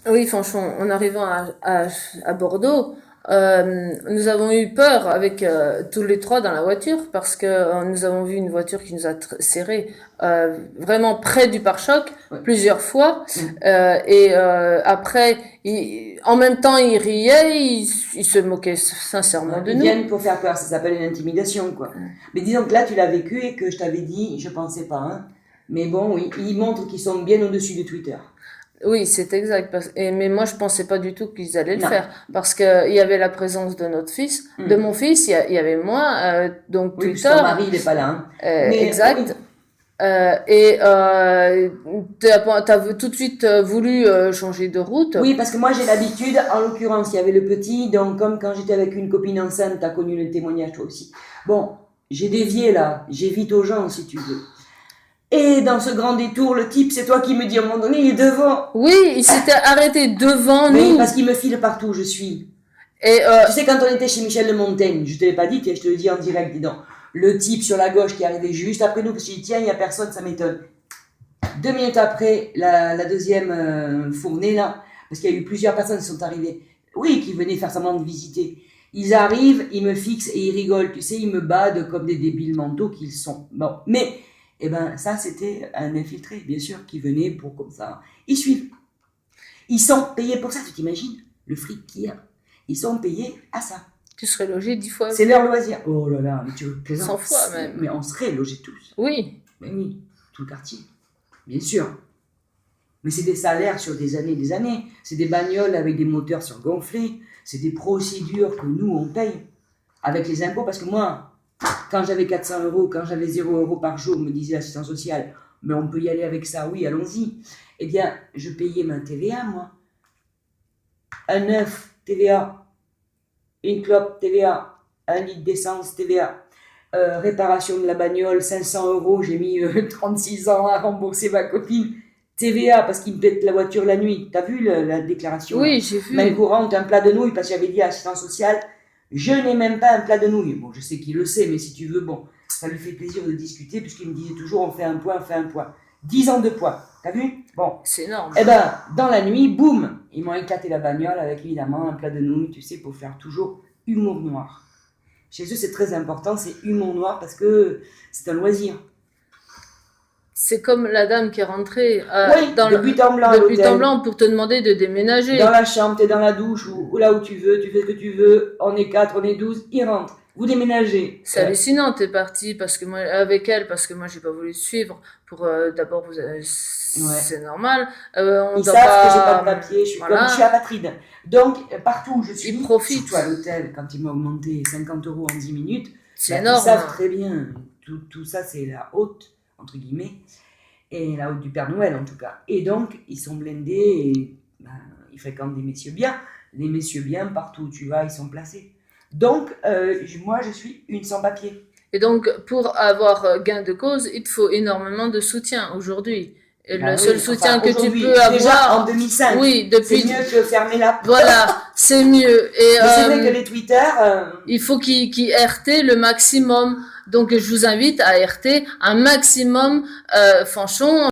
Oui, franchement, en arrivant à Bordeaux, nous avons eu peur avec tous les trois dans la voiture parce que nous avons vu une voiture qui nous a serré vraiment près du pare-choc Ouais. plusieurs fois. Mm. Après, en même temps, il riait, il se moquait sincèrement de Ils nous. viennent pour faire peur, ça s'appelle une intimidation, quoi. Mais disons que là, tu l'as vécu et que je t'avais dit, je pensais pas, hein. Mais bon, oui, ils montrent qu'ils sont bien au-dessus de Twitter. Oui, c'est exact. Mais moi, je pensais pas du tout qu'ils allaient le Non. faire parce que il y avait la présence de notre fils, de mon fils. Il y avait moi, donc Oui, parce que Twitter. ton mari, il n'est pas là, hein. Mais, Exact. oui. T'as tout de suite voulu changer de route. Oui, parce que moi, j'ai l'habitude, en l'occurrence, il y avait le petit, donc comme quand j'étais avec une copine enceinte, t'as connu le témoignage toi aussi. Bon, j'ai dévié là, j'évite aux gens, si tu veux. Et dans ce grand détour, le type, c'est toi qui me dis à un moment donné, il est devant. Oui, il s'était arrêté devant Mais nous. parce qu'il me file partout où je suis. Et Tu sais, quand on était chez Michel de Montaigne, je te l'ai pas dit, je te le dis en direct, dis donc. Le type sur la gauche qui arrivait juste après nous, parce qu'il dit, tiens, il n'y a personne, ça m'étonne. 2 minutes après, la deuxième fournée, là, parce qu'il y a eu plusieurs personnes qui sont arrivées, oui, qui venaient faire semblant de visiter. Ils arrivent, ils me fixent et ils rigolent, tu sais, ils me badent comme des débiles mentaux qu'ils sont. Bon, mais, eh ben, ça, c'était un infiltré, bien sûr, qui venait pour comme ça. Ils suivent. Ils sont payés pour ça, tu t'imagines le fric qu'il y a. Ils sont payés à ça. tu serais logé 10 fois. C'est leur loisir. Oh là là, mais tu plaisantes. 100 fois même. Mais on serait logés tous. Oui. Mais oui, tout le quartier. Bien sûr. Mais c'est des salaires sur des années et des années. C'est des bagnoles avec des moteurs surgonflés. C'est des procédures que nous, on paye avec les impôts. Parce que moi, quand j'avais 400 euros, quand j'avais 0 euros par jour, me disait l'assistance sociale, mais on peut y aller avec ça, oui, allons-y. Eh bien, je payais ma TVA, moi. Un œuf, TVA. Une clope, TVA. Un litre d'essence, TVA. Réparation de la bagnole, 500 euros. J'ai mis 36 ans à rembourser ma copine. TVA, parce qu'il me pète la voiture la nuit. T'as vu la déclaration? Oui, j'ai vu. Main courante, un plat de nouilles, parce que j'avais dit à l'assistance sociale, je n'ai même pas un plat de nouilles. Bon, je sais qu'il le sait, mais si tu veux, bon, ça lui fait plaisir de discuter, puisqu'il me disait toujours, on fait un point, on fait un point. 10 ans de poids. T'as vu? Bon. C'est énorme. Eh ben, dans la nuit, boum, ils m'ont éclaté la bagnole avec évidemment un plat de nouilles, tu sais, pour faire toujours humour noir. Chez eux, c'est très important, c'est humour noir parce que c'est un loisir. C'est comme la dame qui est rentrée Oui, dans de but en blanc à de but l'hôtel. en blanc pour te demander de déménager. Dans la chambre, t'es dans la douche, ou là où tu veux, tu fais ce que tu veux, on est 4, on est 12, ils rentrent. Vous déménagez. C'est hallucinant, t'es parti parce que moi, avec elle, parce que moi j'ai pas voulu te suivre. Pour d'abord, c'est normal. On Ils doit savent pas, que j'ai pas de papier, je suis voilà. comme je suis apatride. Donc, partout où je suis, Ils profitent. surtout à l'hôtel, quand ils m'ont augmenté 50 euros en 10 minutes, C'est bah, énorme. ils savent très bien. Tout ça, c'est la haute, entre guillemets, et la haute du Père Noël en tout cas. Et donc, ils sont blindés et ben, ils fréquentent des messieurs bien. Les messieurs bien, partout où tu vas, ils sont placés. Donc, moi, je suis une sans-papier. Et donc, pour avoir gain de cause, il te faut énormément de soutien aujourd'hui. Et Ben le seul oui, soutien enfin, que tu peux déjà avoir, en 2005, oui, depuis, c'est mieux que fermer la porte. voilà, c'est mieux. Et Mais c'est vrai que les Twitter, il faut qu'ils RT le maximum. Donc, je vous invite à RT un maximum, franchement.